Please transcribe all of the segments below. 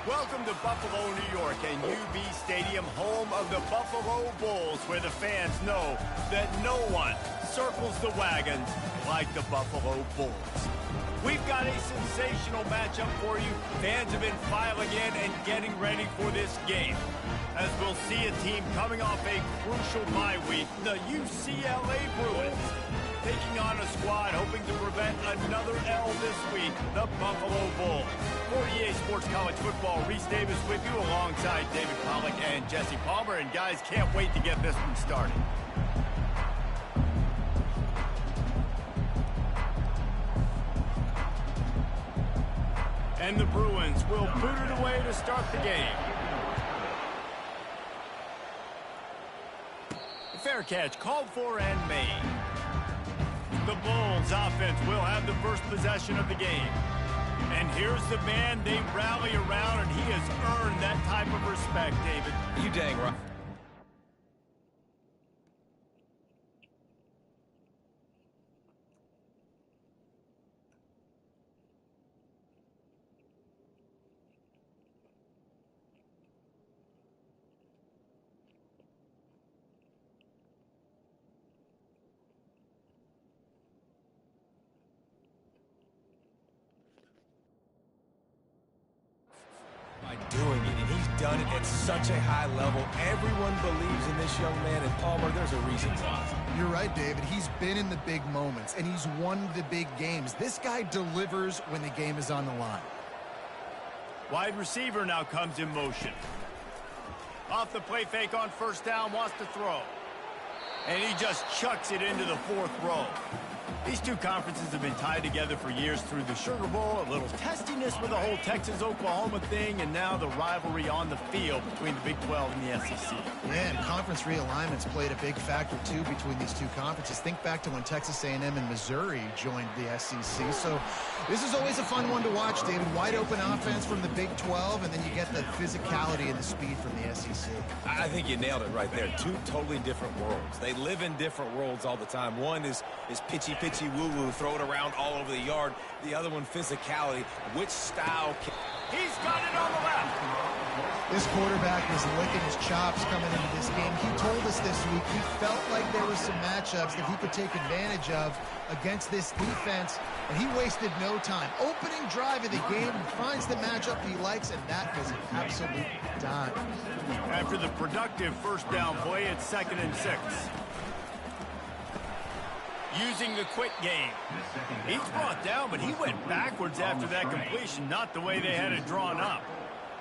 Welcome to Buffalo, New York, and UB Stadium, home of the Buffalo Bulls, where the fans know that no one circles the wagons like the Buffalo Bulls. We've got a sensational matchup for you. Fans have been filing in and getting ready for this game, as we'll see a team coming off a crucial bye week, the UCLA Bruins, taking on a squad hoping to prevent another L this week, the Buffalo Bulls. For EA Sports College Football, Reese Davis with you alongside David Pollack and Jesse Palmer. And guys, can't wait to get this one started. And the Bruins will boot it away to start the game. Fair catch called for and made. The Bulls offense will have the first possession of the game. And here's the man they rally around, and he has earned that type of respect, David. You dang right. By doing it, and he's done it at such a high level. Everyone believes in this young man, and Palmer, there's a reason why. You're right, David. He's been in the big moments, and he's won the big games. This guy delivers when the game is on the line. Wide receiver now comes in motion. Off the play fake on first down, wants to throw. And he just chucks it into the fourth row. These two conferences have been tied together for years through the Sugar Bowl, a little testiness with the whole Texas-Oklahoma thing, and now the rivalry on the field between the Big 12 and the SEC. Yeah, and conference realignments played a big factor, too, between these two conferences. Think back to when Texas A&M and Missouri joined the SEC. So this is always a fun one to watch, David. Wide open offense from the Big 12, and then you get the physicality and the speed from the SEC. I think you nailed it right there. Two totally different worlds. They live in different worlds all the time. One is pitchy woo-woo, throw it around all over the yard. The other one, physicality. Which style can... He's got it on the left. This quarterback was licking his chops coming into this game. He told us this week he felt like there were some matchups that he could take advantage of against this defense, and he wasted no time. Opening drive of the game, finds the matchup he likes, and that was an absolute dime. After the productive first down play, it's 2nd and 6. Using the quick game. He's brought down, but he went backwards after that completion, not the way they had it drawn up.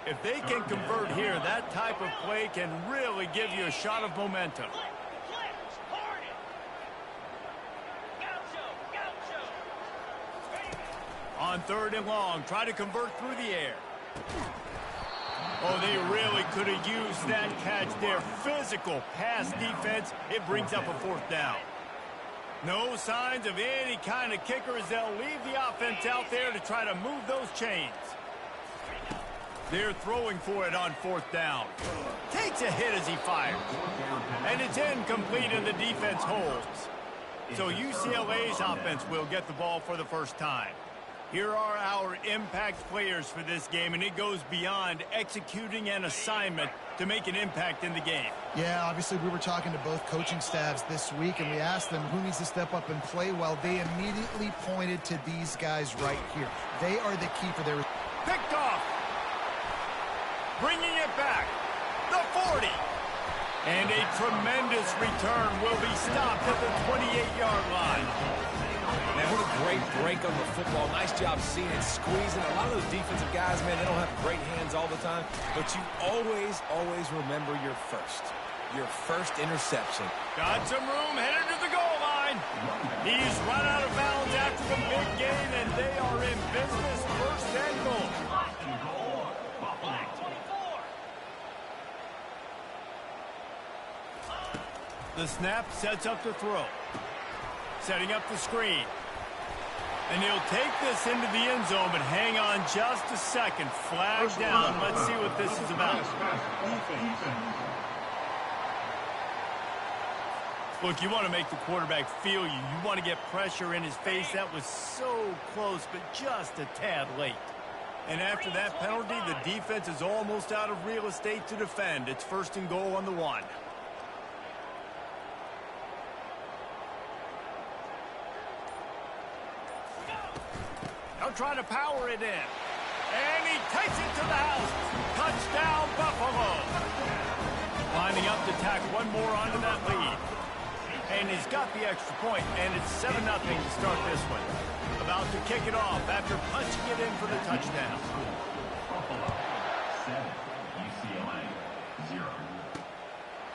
If they can convert here, that type of play can really give you a shot of momentum. On 3rd and long, try to convert through the air. Oh, they really could have used that catch there. Physical pass defense. It brings up a 4th down. No signs of any kind of kicker as they'll leave the offense out there to try to move those chains. They're throwing for it on 4th down. Takes a hit as he fires. And it's incomplete and the defense holds. So UCLA's offense will get the ball for the first time. Here are our impact players for this game, and it goes beyond executing an assignment to make an impact in the game. Yeah, obviously we were talking to both coaching staffs this week, and we asked them who needs to step up and play well. They immediately pointed to these guys right here. They are the key for their... Picked off. Bringing it back. The 40. And a tremendous return will be stopped at the 28-yard line. Man, what a great break on the football. Nice job seeing it, squeezing. A lot of those defensive guys, man, they don't have great hands all the time, but you always remember your first interception. Got some room, headed to the goal line. He's run out of bounds after the big gain, and they are in business, 1st and goal. The snap sets up the throw. Setting up the screen. And he'll take this into the end zone, but hang on just a second. Flag down. Let's see what this is about. Look, you want to make the quarterback feel you. You want to get pressure in his face. That was so close, but just a tad late. And after that penalty, the defense is almost out of real estate to defend. It's 1st and goal on the 1. They'll try to power it in. And he takes it to the house. Touchdown, Buffalo. Lining up to tack one more onto that lead. And he's got the extra point, and it's 7-0 to start this one. About to kick it off after punching it in for the touchdown. Buffalo 7, UCLA 0.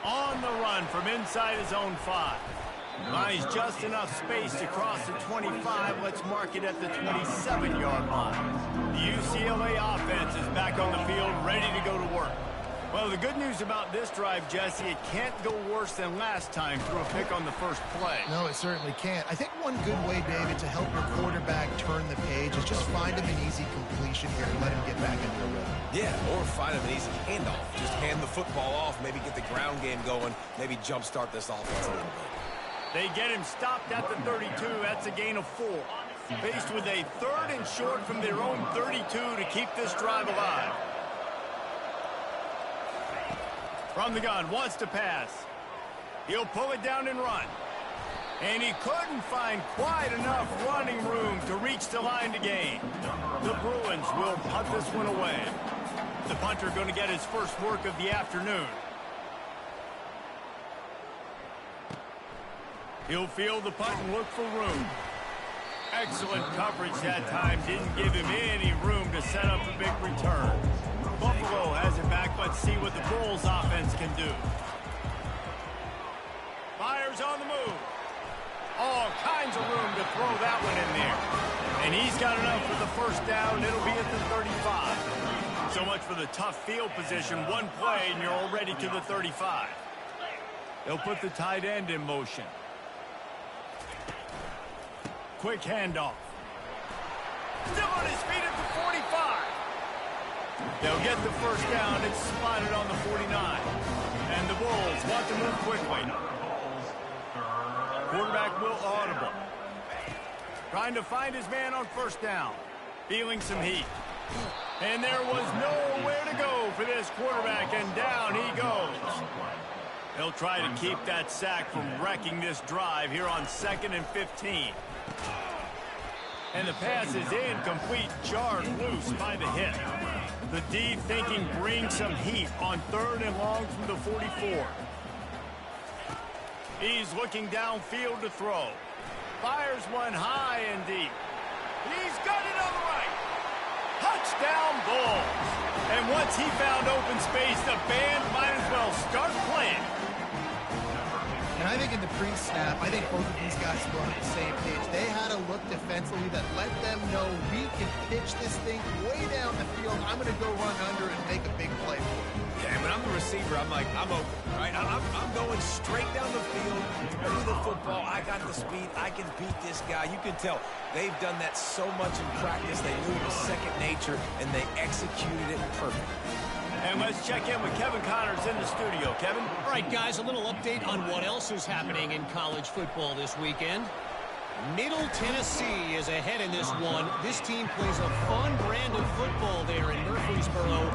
On the run from inside his own 5. Buys just enough space to cross the 25. Let's mark it at the 27-yard line. The UCLA offense is back on the field, ready to go to work. Well, the good news about this drive, Jesse, it can't go worse than last time through a pick on the first play. No, it certainly can't. I think one good way, David, to help your quarterback turn the page is just find him an easy completion here and let him get back into the rhythm. Yeah, or find him an easy handoff. Just hand the football off, maybe get the ground game going, maybe jumpstart this offense a little bit. They get him stopped at the 32. That's a gain of 4. Faced with a 3rd and short from their own 32 to keep this drive alive. From the gun, wants to pass. He'll pull it down and run. And he couldn't find quite enough running room to reach the line to gain. The Bruins will punt this one away. The punter going to get his first work of the afternoon. He'll field the punt and look for room. Excellent coverage that time. Didn't give him any room to set up a big return. Buffalo has it back. Let's see what the Bulls offense can do. Fires on the move. All kinds of room to throw that one in there. And he's got enough for the first down. It'll be at the 35. So much for the tough field position. One play and you're already to the 35. They'll put the tight end in motion. Quick handoff. Still on his feet at the 45. They'll get the first down. It's spotted on the 49. And the Bulls want to move quickly. Quarterback will audible. Trying to find his man on first down. Feeling some heat. And there was nowhere to go for this quarterback, and down he goes. They'll try to keep that sack from wrecking this drive here on 2nd and 15. And the pass is incomplete, jarred loose by the hit. The D thinking bring some heat on 3rd and long from the 44. He's looking downfield to throw. Fires one high and deep. He's got it on the right. Touchdown Bulls. And once he found open space, the band might as well start playing. And I think in the pre-snap, I think both of these guys were on the same page. They had a look defensively that let them know we can pitch this thing way down the field. I'm going to go run under and make a big play for it. Yeah, when I'm the receiver, I'm like, I'm open, right? I'm going straight down the field, ready the football. I got the speed. I can beat this guy. You can tell they've done that so much in practice. They knew it was second nature, and they executed it perfectly. And let's check in with Kevin Connors in the studio. Kevin? All right, guys, a little update on what else is happening in college football this weekend. Middle Tennessee is ahead in this one. This team plays a fun brand of football there in Murfreesboro,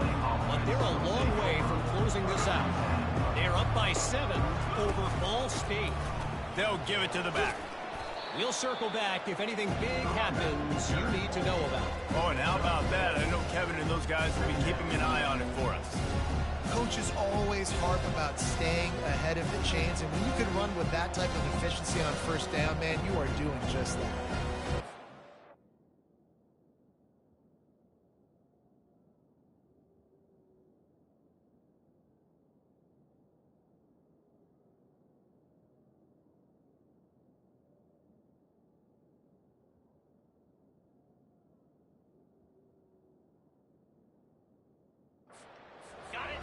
but they're a long way from closing this out. They're up by 7 over Ball State. They'll give it to the back. We'll circle back if anything big happens you need to know about. Oh, and how about that? I know Kevin and those guys will be keeping an eye on it for us. Coaches always harp about staying ahead of the chains, and when you can run with that type of efficiency on first down, man, you are doing just that.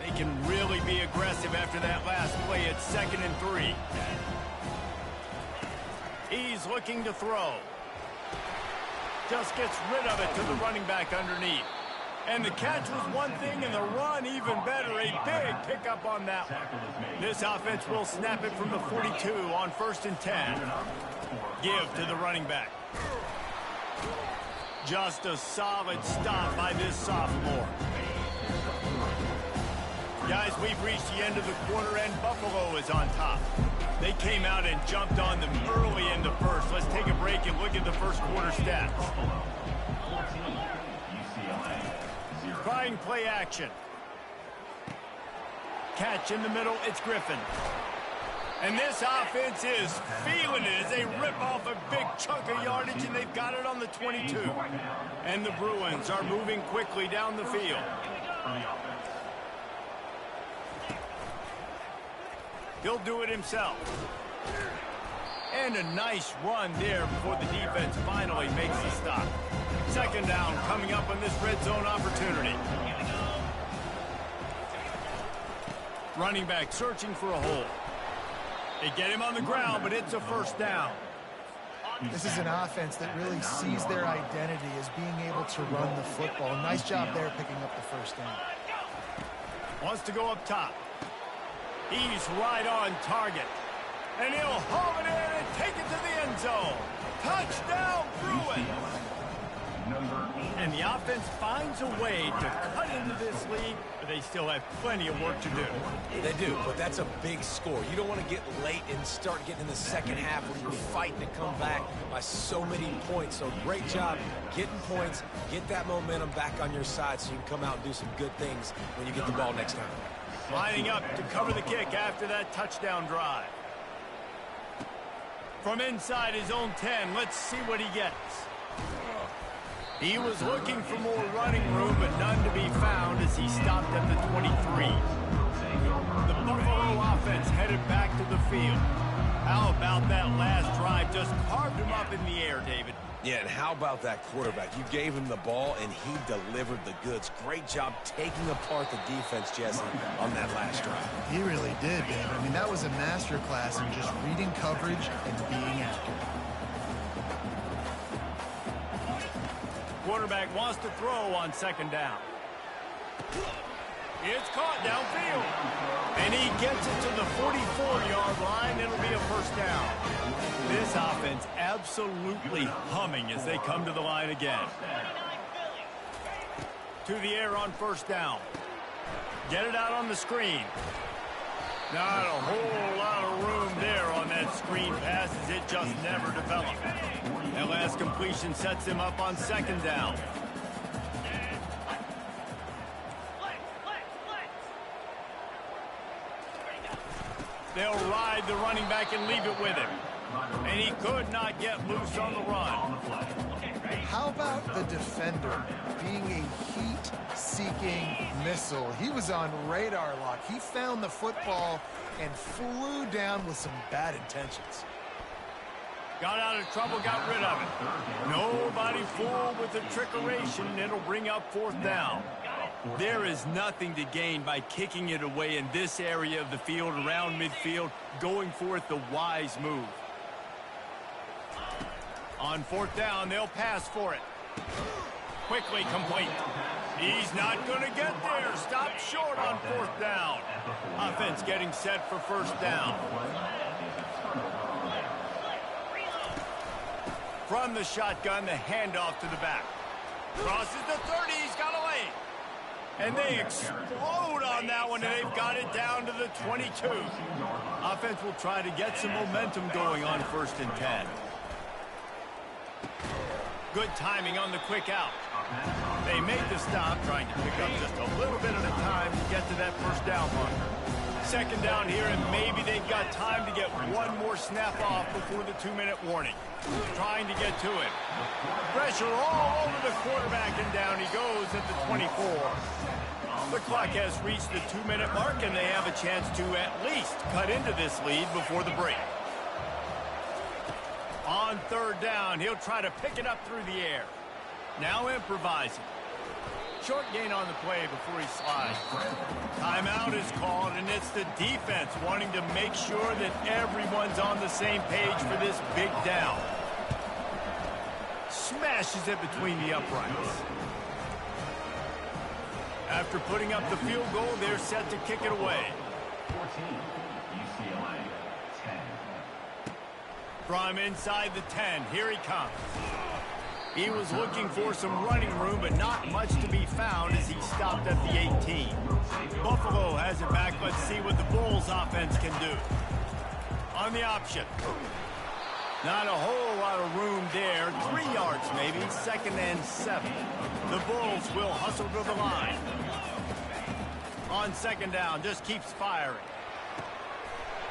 They can really be aggressive after that last play at 2nd and 3. He's looking to throw. Just gets rid of it to the running back underneath. And the catch was one thing, and the run even better. A big pickup on that one. This offense will snap it from the 42 on 1st and 10. Give to the running back. Just a solid stop by this sophomore. Guys, we've reached the end of the quarter, and Buffalo is on top. They came out and jumped on them early in the first. Let's take a break and look at the first quarter stats. 14, UCLA, 0. Trying play action. Catch in the middle, it's Griffin. And this offense is feeling it as they rip off a big chunk of yardage, and they've got it on the 22. And the Bruins are moving quickly down the field. He'll do it himself. And a nice run there before the defense finally makes the stop. Second down coming up on this red zone opportunity. Running back searching for a hole. They get him on the ground, but it's a first down. This is an offense that really sees their identity as being able to run the football. Nice job there picking up the first down. Wants to go up top. He's right on target. And he'll haul it in and take it to the end zone. Touchdown, Bruins! And the offense finds a way to cut into this lead, but they still have plenty of work to do. They do, but that's a big score. You don't want to get late and start getting in the second half where you're fighting to come back by so many points. So great job getting points, get that momentum back on your side so you can come out and do some good things when you get the ball next time. Lining up to cover the kick after that touchdown drive. From inside his own 10, let's see what he gets. He was looking for more running room, but none to be found as he stopped at the 23. The Buffalo offense headed back to the field. How about that last drive? Just carved him up in the air, David. Yeah, and how about that quarterback? You gave him the ball, and he delivered the goods. Great job taking apart the defense, Jesse, on that last drive. He really did, David. I mean, that was a masterclass in just reading coverage and being accurate. Quarterback wants to throw on second down. It's caught downfield. And he gets it to the 44-yard line. It'll be a first down. This offense absolutely humming as they come to the line again. To the air on first down. Get it out on the screen. Not a whole lot of room there on that screen pass as it just never developed. That last completion sets him up on second down. They'll ride the running back and leave it with him. And he could not get loose on the run. How about the defender being a heat-seeking missile? He was on radar lock. He found the football and flew down with some bad intentions. Got out of trouble, got rid of it. Nobody fooled with the trickeration. It'll bring up fourth down. There is nothing to gain by kicking it away in this area of the field, around midfield, going for it the wise move. On fourth down, they'll pass for it. Quickly complete. He's not going to get there. Stop short on fourth down. Offense getting set for first down. From the shotgun, the handoff to the back. Crosses the 30. He's got a lane. And they explode on that one, and they've got it down to the 22. Offense will try to get some momentum going on first and 10. Good timing on the quick out. They make the stop, trying to pick up just a little bit at a time to get to that first down marker. Second down here, and maybe they've got time to get one more snap off before the 2-minute warning. Trying to get to it. Pressure all over the quarterback, and down he goes at the 24. The clock has reached the 2-minute mark, and they have a chance to at least cut into this lead before the break. On third down, he'll try to pick it up through the air. Now improvising. Short gain on the play before he slides. Timeout is called, and it's the defense wanting to make sure that everyone's on the same page for this big down. Smashes it between the uprights. After putting up the field goal, they're set to kick it away. 14, UCLA, 10. From inside the 10, here he comes. He was looking for some running room, but not much to be found as he stopped at the 18. Buffalo has it back. Let's see what the Bulls offense can do. On the option. Not a whole lot of room there. 3 yards maybe, 2nd and 7. The Bulls will hustle to the line. On 2nd down, just keeps firing.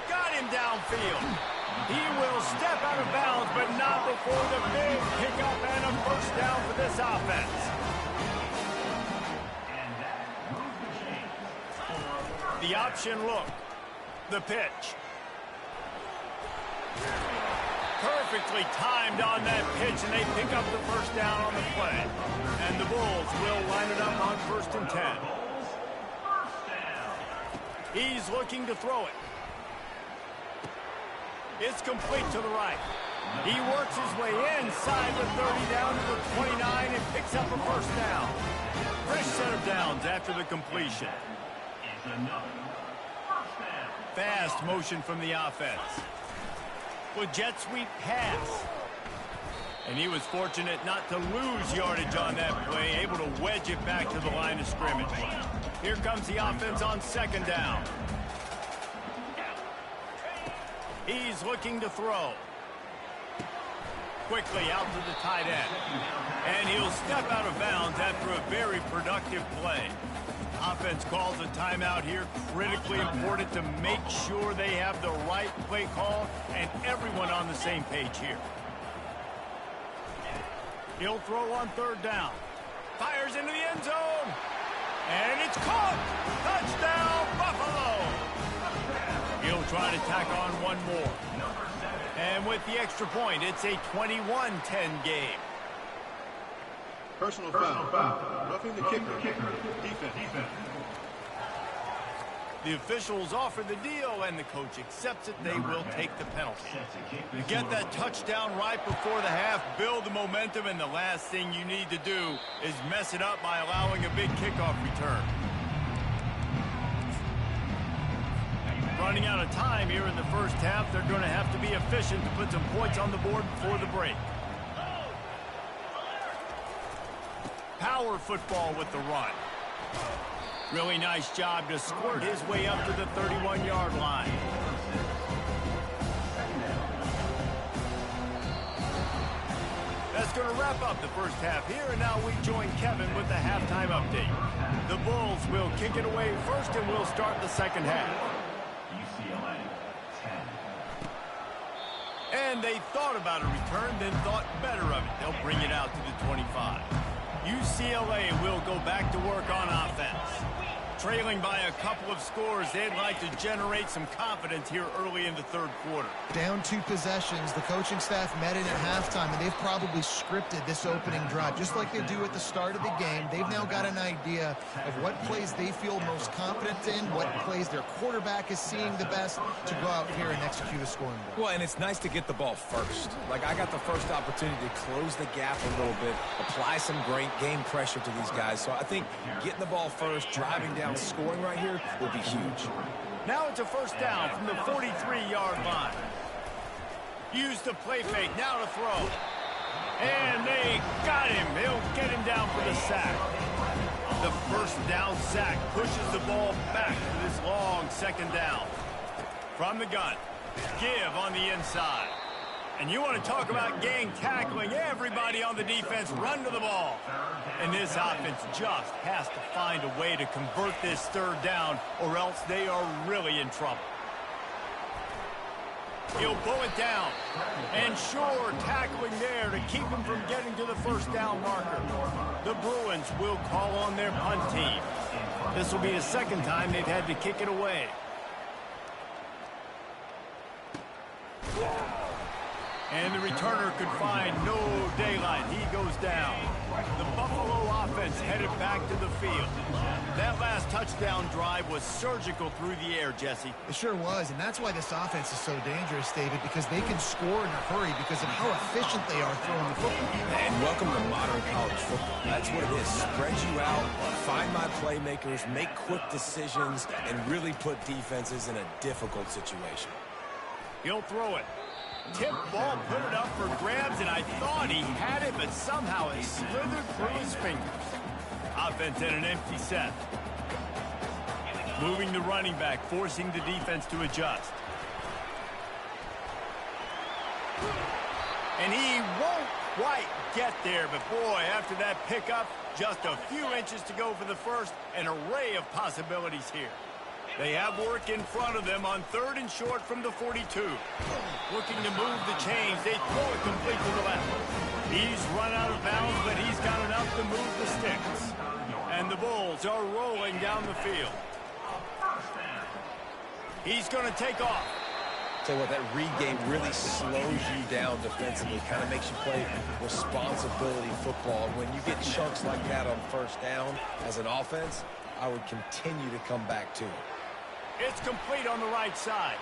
Got him downfield. He will step out of bounds, but not before the big pickup and a first down for this offense. The option look. The pitch. Perfectly timed on that pitch, and they pick up the first down on the play. And the Bulls will line it up on 1st and 10. He's looking to throw it. It's complete to the right. He works his way inside the 30 down to the 29 and picks up a first down. Fresh set of downs after the completion. Fast motion from the offense. With jet sweep pass. And he was fortunate not to lose yardage on that play, able to wedge it back to the line of scrimmage. Here comes the offense on 2nd down. He's looking to throw. Quickly out to the tight end. And he'll step out of bounds after a very productive play. Offense calls a timeout here. Critically important to make sure they have the right play call and everyone on the same page here. He'll throw on 3rd down. Fires into the end zone. And it's caught. Touchdown, Buffalo. He'll try to tack on one more. And with the extra point, it's a 21-10 game. Personal foul. Roughing the kicker. Defense. The officials offer the deal, and the coach accepts it. They will take the penalty. You get that touchdown right before the half, build the momentum, and the last thing you need to do is mess it up by allowing a big kickoff return. Running out of time here in the first half. They're going to have to be efficient to put some points on the board before the break. Power football with the run. Really nice job to squirt his way up to the 31-yard line. That's going to wrap up the first half here, and now we join Kevin with the halftime update. The Bulls will kick it away first, and we'll start the second half. UCLA 10. And they thought about a return, then thought better of it. They'll bring it out to the 25. UCLA will go back to work on offense. Trailing by a couple of scores, they'd like to generate some confidence here early in the 3rd quarter. Down 2 possessions, the coaching staff met in at halftime, and they've probably scripted this opening drive. Just like they do at the start of the game, they've now got an idea of what plays they feel most confident in, what plays their quarterback is seeing the best to go out here and execute a scoring drive. Well, and it's nice to get the ball first. Like, I got the first opportunity to close the gap a little bit, apply some great game pressure to these guys. So I think getting the ball first, driving down, scoring right here will be huge. Now it's a first down from the 43-yard line. Use the play fake, now to throw. And they got him. They'll get him down for the sack. The first down sack pushes the ball back to this long 2nd down. From the gun, give on the inside. And you want to talk about gang tackling. Everybody on the defense run to the ball. And this offense just has to find a way to convert this 3rd down, or else they are really in trouble. He'll pull it down. And sure, tackling there to keep him from getting to the first down marker. The Bruins will call on their punt team. This will be the 2nd time they've had to kick it away. And the returner could find no daylight. He goes down. The Buffalo offense headed back to the field. That last touchdown drive was surgical through the air, Jesse. It sure was, and that's why this offense is so dangerous, David, because they can score in a hurry because of how efficient they are throwing the football. And welcome to modern college football. That's what it is. Spread you out, find my playmakers, make quick decisions, and really put defenses in a difficult situation. He'll throw it. Tip ball, put it up for grabs, and I thought he had it, but somehow it slithered through his fingers. Offense in an empty set. Moving the running back, forcing the defense to adjust. And he won't quite get there, but boy, after that pickup, just a few inches to go for the first. An array of possibilities here. They have work in front of them on 3rd and short from the 42. Looking to move the chains. They throw it complete to the left. He's run out of bounds, but he's got enough to move the sticks. And the Bulls are rolling down the field. He's going to take off. Tell you what, that read game really slows you down defensively, kind of makes you play responsibility football. And when you get chunks like that on 1st down as an offense, I would continue to come back to it. It's complete on the right side.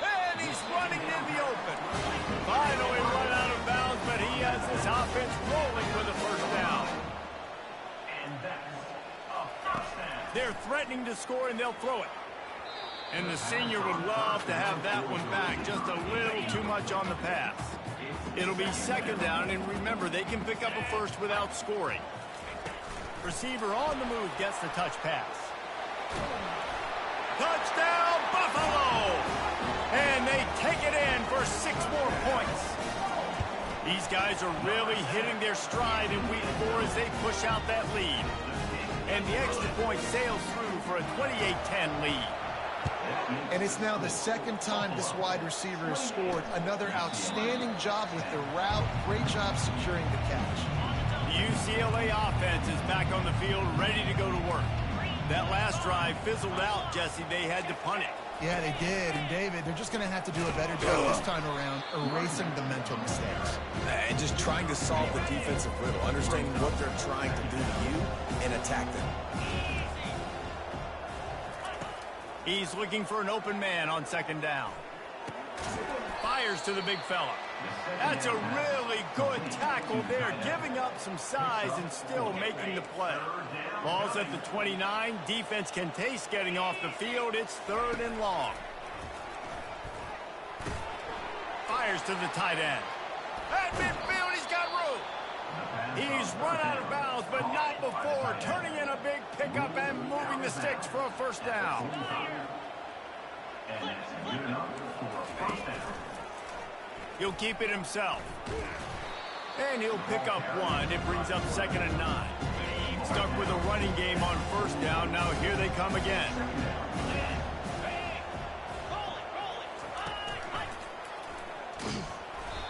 And he's running in the open. Finally run out of bounds, but he has this offense rolling for the 1st down. And that's a 1st down. They're threatening to score, and they'll throw it. And the senior would love to have that one back. Just a little too much on the pass. It'll be 2nd down, and remember, they can pick up a first without scoring. Receiver on the move gets the touch pass. Touchdown, Buffalo! And they take it in for 6 more points. These guys are really hitting their stride in week 4 as they push out that lead. And the extra point sails through for a 28-10 lead. And it's now the 2nd time this wide receiver has scored. Another outstanding job with the route. Great job securing the catch. The UCLA offense is back on the field, ready to go to work. That last drive fizzled out, Jesse. They had to punt it. Yeah, they did. And, David, they're just going to have to do a better job this time around erasing the mental mistakes. And just trying to solve the defensive riddle, understanding what they're trying to do to you and attack them. He's looking for an open man on 2nd down. Fires to the big fella. That's a really good tackle there, giving up some size and still making the play. Ball's at the 29. Defense can taste getting off the field. It's 3rd and long. Fires to the tight end. At midfield, he's got room. He's run out of bounds, but not before. Turning in a big pickup and moving the sticks for a 1st down. And that's good enough for a 1st down. He'll keep it himself. And he'll pick up 1. It brings up 2nd and 9. Stuck with a running game on 1st down. Now here they come again.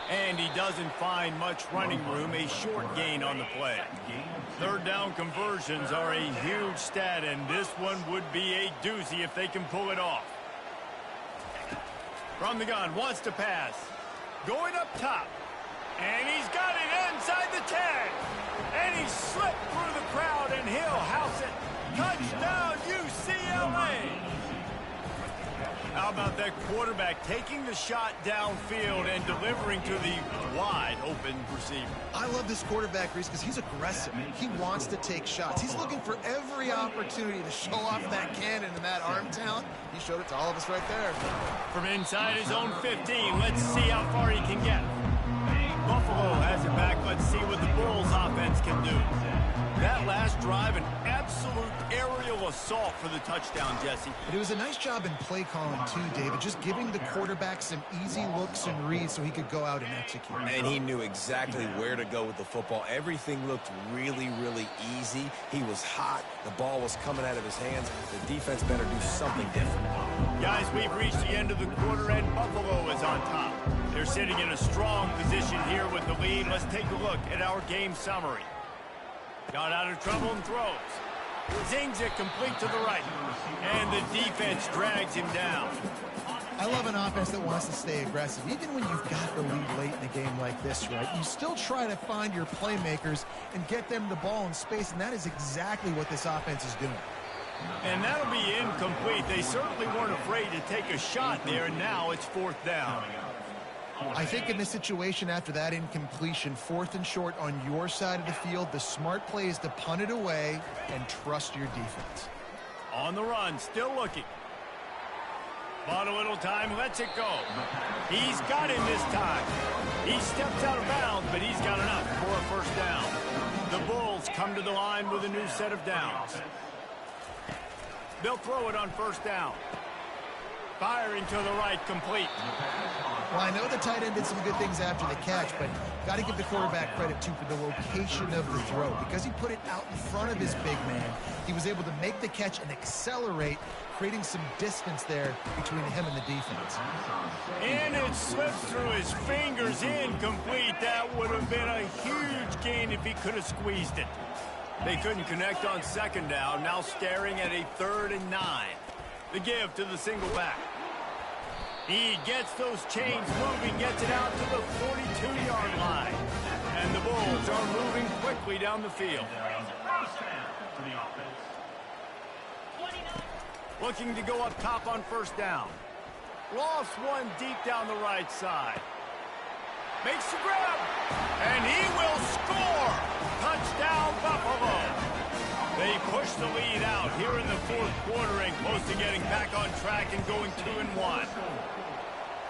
And he doesn't find much running room. A short gain on the play. 3rd down conversions are a huge stat, and this one would be a doozy if they can pull it off. From the gun, wants to pass. Going up top. And he's got it inside the 10. And he slipped through the crowd, and he'll house it. Touchdown, UCLA. How about that quarterback taking the shot downfield and delivering to the wide-open receiver? I love this quarterback, Reese, because he's aggressive. He wants to take shots. He's looking for every opportunity to show off that cannon and that arm talent. He showed it to all of us right there. From inside his own 15, let's see how far he can get. Buffalo has it back. Let's see what the Bulls offense can do. That last drive, an absolute aerial assault for the touchdown, Jesse. But it was a nice job in play calling, too, David, just giving the quarterback some easy looks and reads so he could go out and execute. And he knew exactly where to go with the football. Everything looked really, really easy. He was hot. The ball was coming out of his hands. The defense better do something different. Guys, we've reached the end of the quarter, and Buffalo is on top. They're sitting in a strong position here with the lead. Let's take a look at our game summary. Got out of trouble and throws. Zings it complete to the right. And the defense drags him down. I love an offense that wants to stay aggressive. Even when you've got the lead late in a game like this, right, you still try to find your playmakers and get them the ball in space, and that is exactly what this offense is doing. And that'll be incomplete. They certainly weren't afraid to take a shot there, and now it's 4th down. I think in this situation after that incompletion, 4th and short on your side of the field, the smart play is to punt it away and trust your defense. On the run, still looking. Bought a little time, lets it go. He's got him this time. He steps out of bounds, but he's got enough for a first down. The Bulls come to the line with a new set of downs. They'll throw it on first down. Firing to the right, complete. Well, I know the tight end did some good things after the catch, but got to give the quarterback credit, too, for the location of the throw. Because he put it out in front of his big man, he was able to make the catch and accelerate, creating some distance there between him and the defense. And it slips through his fingers, incomplete. That would have been a huge gain if he could have squeezed it. They couldn't connect on second down, now staring at a 3rd and 9. The give to the single back. He gets those chains moving, gets it out to the 42-yard line. And the Bulls are moving quickly down the field. Looking to go up top on first down. Lost one deep down the right side. Makes the grab. And he will score. Touchdown, Buffalo. They push the lead out here in the 4th quarter and close to getting back on track and going 2-1.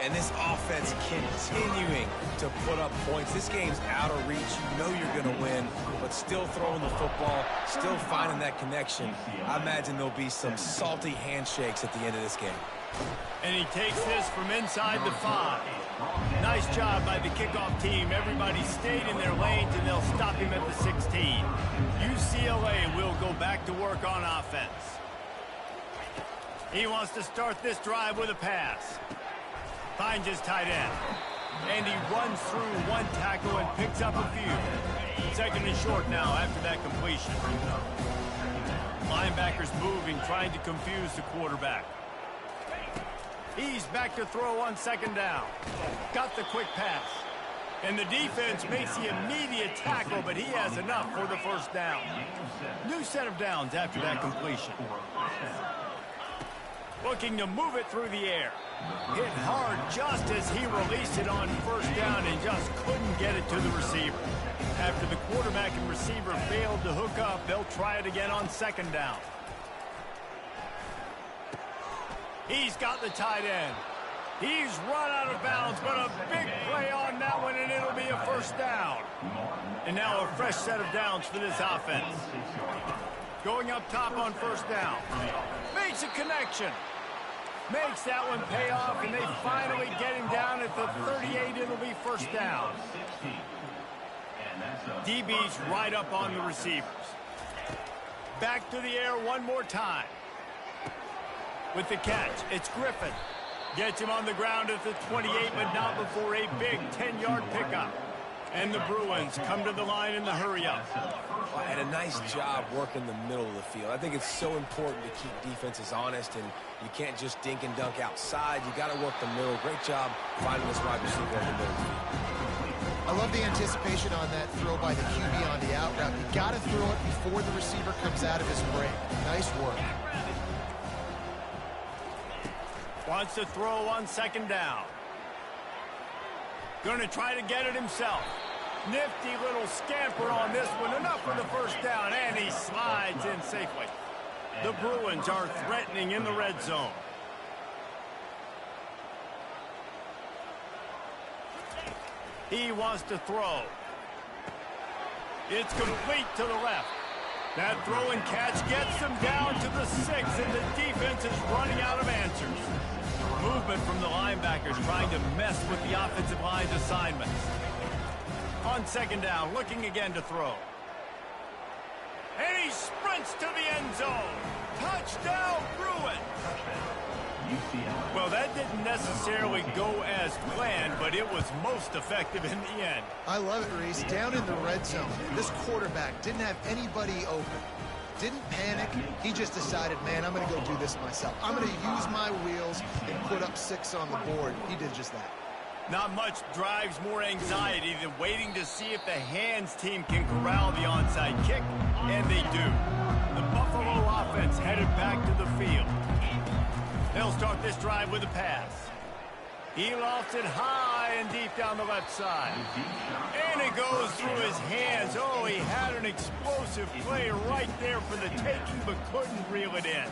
And this offense continuing to put up points. This game's out of reach. You know you're going to win, but still throwing the football, still finding that connection. I imagine there'll be some salty handshakes at the end of this game. And he takes this from inside the 5. Nice job by the kickoff team. Everybody stayed in their lanes, and they'll stop him at the 16. UCLA will go back to work on offense. He wants to start this drive with a pass. Finds his tight end. And he runs through one tackle and picks up a few. 2nd and short now after that completion. Linebackers moving, trying to confuse the quarterback. He's back to throw on 2nd down. Got the quick pass. And the defense makes the immediate tackle, but he has enough for the first down. New set of downs after that completion. Looking to move it through the air. Hit hard just as he released it on first down and just couldn't get it to the receiver. After the quarterback and receiver failed to hook up, they'll try it again on 2nd down. He's got the tight end. He's run out of bounds, but a big play on that one, and it'll be a first down. And now a fresh set of downs for this offense. Going up top on first down. Makes a connection. Makes that one pay off, and they finally get him down at the 38. It'll be first down. DB's right up on the receivers. Back to the air one more time. With the catch, it's Griffin. Gets him on the ground at the 28, but not before a big 10-yard pickup. And the Bruins come to the line in the hurry-up. Well, and a nice job working the middle of the field. I think it's so important to keep defenses honest, and you can't just dink and dunk outside. You got to work the middle. Great job finding this wide receiver in the middle of the field. I love the anticipation on that throw by the QB on the out route. You got to throw it before the receiver comes out of his break. Nice work. Wants to throw on 2nd down. Going to try to get it himself. Nifty little scamper on this one. Enough for the first down, and he slides in safely. The Bruins are threatening in the red zone. He wants to throw. It's complete to the left. That throw and catch gets them down to the 6, and the defense is running out of answers. Movement from the linebackers trying to mess with the offensive line's assignments. On 2nd down, looking again to throw. And he sprints to the end zone. Touchdown, Bruins! Well, that didn't necessarily go as planned, but it was most effective in the end. I love it, Reese. Down in the red zone, this quarterback didn't have anybody open. Didn't panic. He just decided, man, I'm going to go do this myself. I'm going to use my wheels and put up 6 on the board. He did just that. Not much drives more anxiety than waiting to see if the hands team can corral the onside kick, and they do. The Buffalo offense headed back to the field. They'll start this drive with a pass. He lofts it high and deep down the left side. And it goes through his hands. Oh, he had an explosive play right there for the taking, but couldn't reel it in.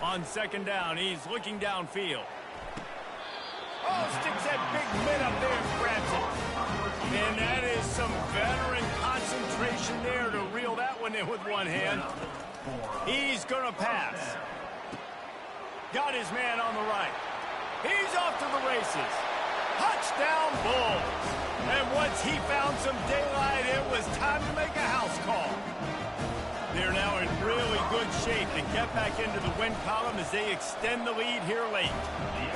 On second down, he's looking downfield. Oh, sticks that big mid up there and grabs it. And that is some veteran concentration there to reel that one in with one hand. He's going to pass. Got his man on the right. He's off to the races. Touchdown, Bulls. And once he found some daylight, it was time to make a house call. They're now in really good shape to get back into the win column as they extend the lead here late.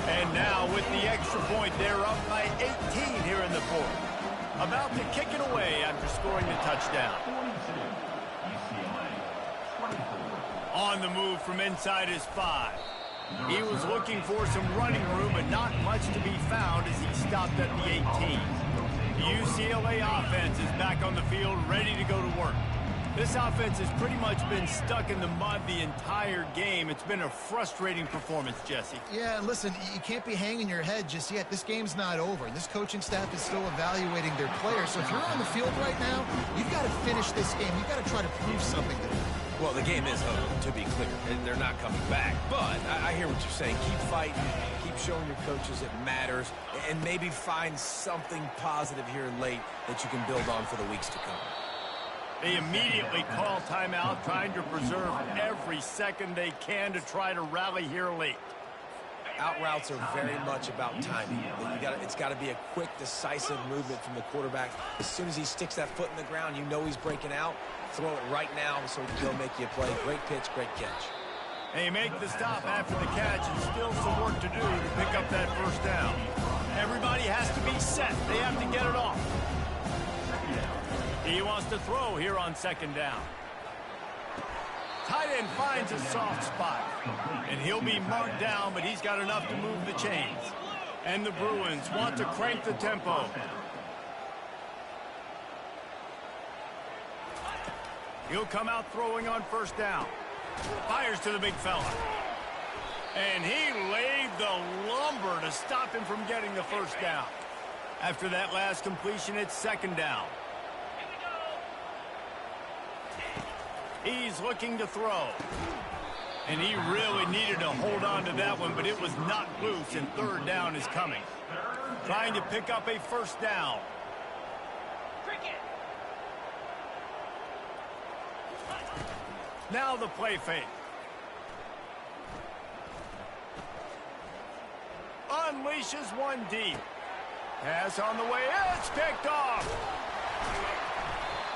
And now with the extra point, they're up by 18 here in the fourth. About to kick it away after scoring the touchdown. On the move from inside his 5. He was looking for some running room, but not much to be found as he stopped at the 18. The UCLA offense is back on the field, ready to go to work. This offense has pretty much been stuck in the mud the entire game. It's been a frustrating performance, Jesse. Yeah, and listen, you can't be hanging your head just yet. This game's not over. This coaching staff is still evaluating their players. So if you're on the field right now, you've got to finish this game. You've got to try to prove something to them. Well, the game is over, to be clear. They're not coming back. But I hear what you're saying. Keep fighting. Keep showing your coaches it matters. And maybe find something positive here late that you can build on for the weeks to come. They immediately call timeout, trying to preserve every second they can to try to rally here late. Out routes are very much about timing. It's got to be a quick, decisive movement from the quarterback. As soon as he sticks that foot in the ground, you know he's breaking out. Throw it right now so he can go make you a play. Great pitch, great catch. They make the stop after the catch, and still some work to do to pick up that first down. Everybody has to be set. They have to get it off. He wants to throw here on second down. Tight end finds a soft spot, and he'll be marked down, but he's got enough to move the chains. And the Bruins want to crank the tempo. He'll come out throwing on first down. Fires to the big fella. And he laid the lumber to stop him from getting the first down. After that last completion, it's second down. He's looking to throw. And he really needed to hold on to that one, but it was not loose, and third down is coming. Trying to pick up a first down. Now the play fake. Unleashes one deep. Pass on the way. It's picked off.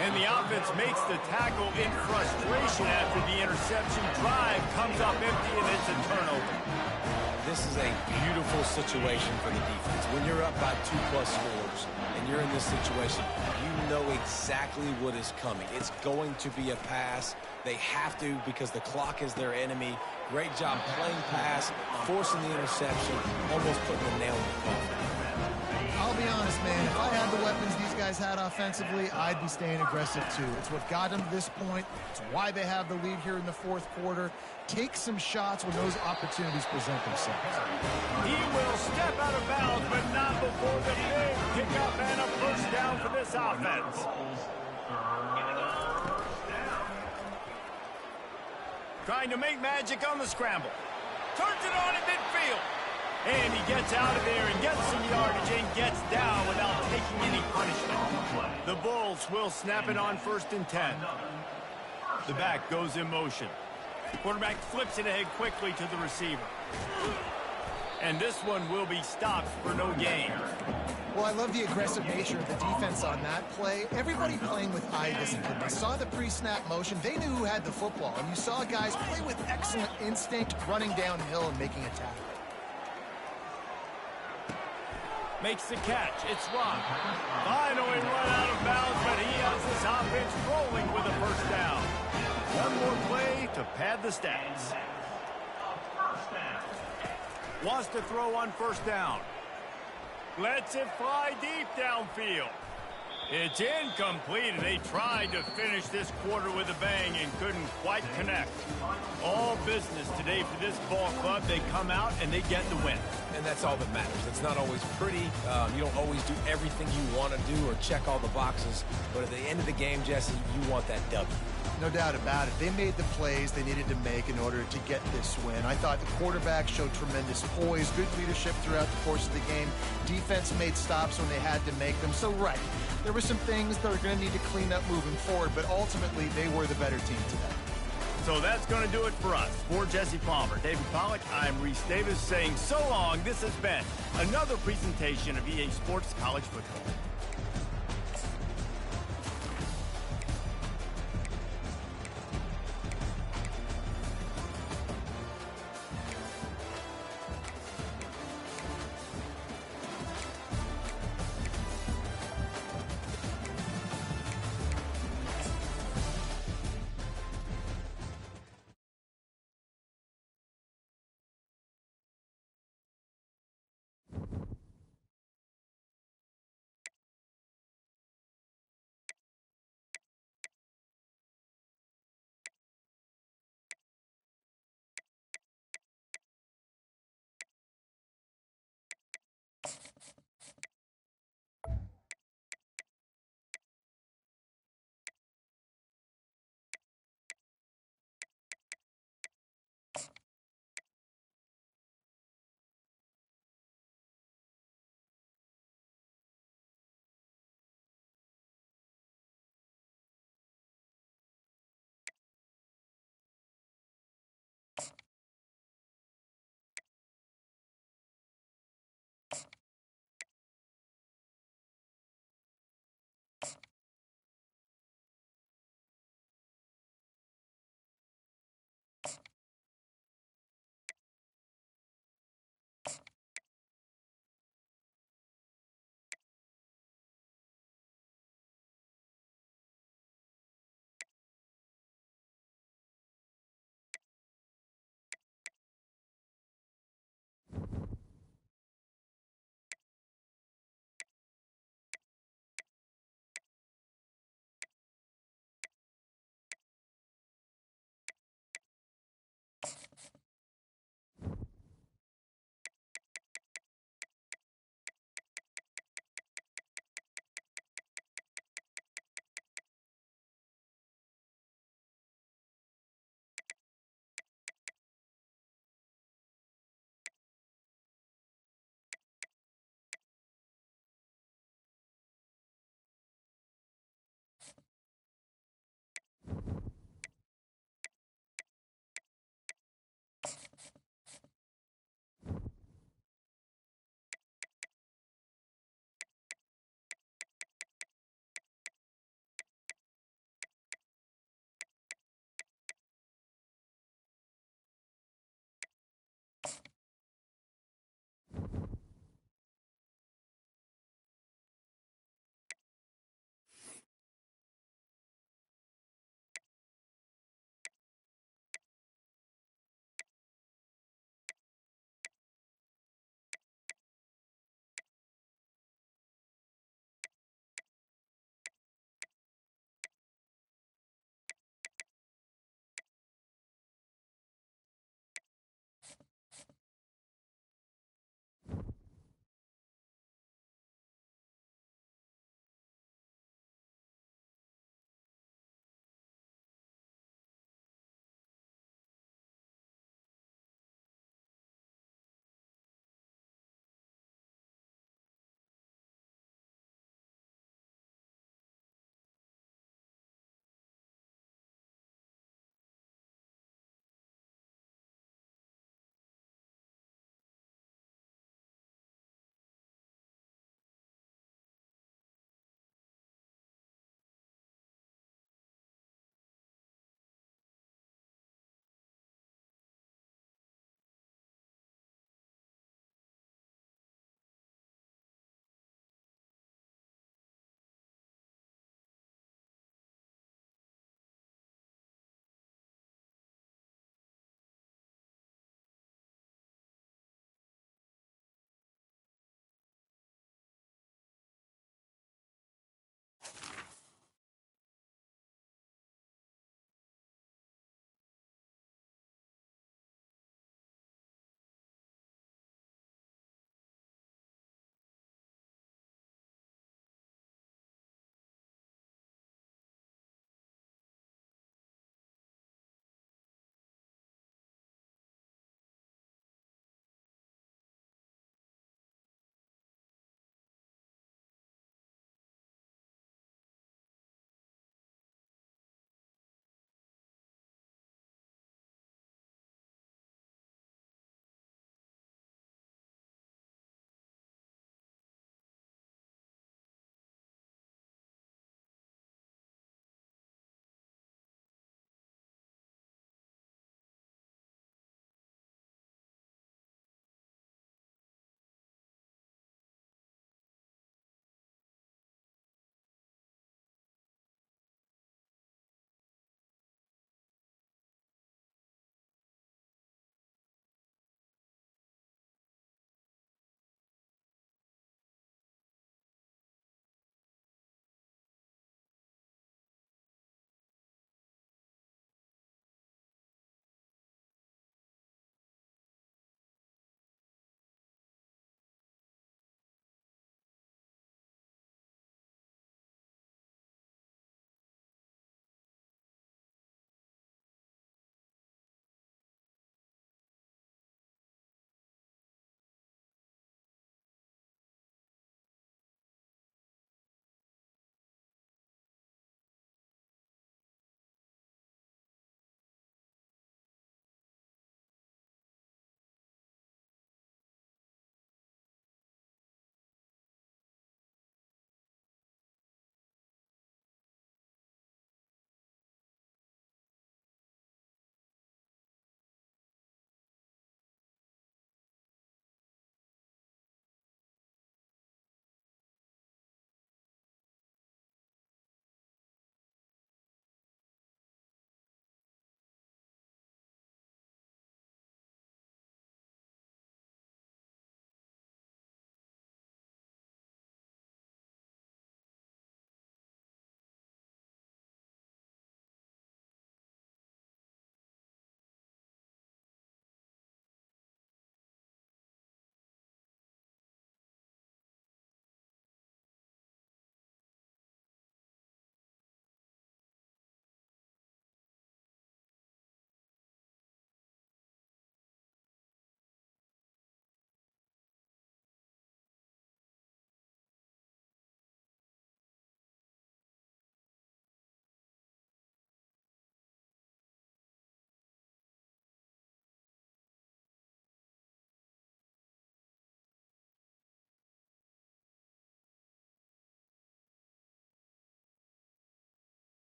And the offense makes the tackle in frustration after the interception. Drive comes up empty, and it's a turnover. This is a beautiful situation for the defense. When you're up by 2+ scores and you're in this situation, you know exactly what is coming. It's going to be a pass. They have to because the clock is their enemy. Great job playing pass, forcing the interception, almost putting the nail in the coffin. I'll be honest, man. If I had the weapons these guys had offensively, I'd be staying aggressive too. It's what got them to this point. It's why they have the lead here in the fourth quarter. Take some shots when those opportunities present themselves. He will step out of bounds, but not before the big pickup and a first down for this offense. Trying to make magic on the scramble. Turns it on in midfield. And he gets out of there and gets some yardage and gets down without taking any punishment. The Bulls will snap it on 1st and 10. The back goes in motion. Quarterback flips it ahead quickly to the receiver. And this one will be stopped for no gain. Well, I love the aggressive nature of the defense on that play. Everybody playing with eye discipline. They saw the pre-snap motion. They knew who had the football. And you saw guys play with excellent instinct, running downhill and making a tackle. Makes the catch. It's Rock. Finally run out of bounds, but he has this offense rolling with a first down. One more play to pad the stats. Wants to throw on first down. Lets it fly deep downfield. It's incomplete, and they tried to finish this quarter with a bang and couldn't quite connect. All business today for this ball club. They come out and they get the win. And that's all that matters. It's not always pretty. You don't always do everything you want to do or check all the boxes. But at the end of the game, Jesse, you want that W. No doubt about it. They made the plays they needed to make in order to get this win. I thought the quarterback showed tremendous poise, good leadership throughout the course of the game. Defense made stops when they had to make them. So, right, there were some things that are going to need to clean up moving forward, but ultimately they were the better team today. So that's going to do it for us. For Jesse Palmer, David Pollack, I'm Reese Davis saying so long. This has been another presentation of EA Sports College Football.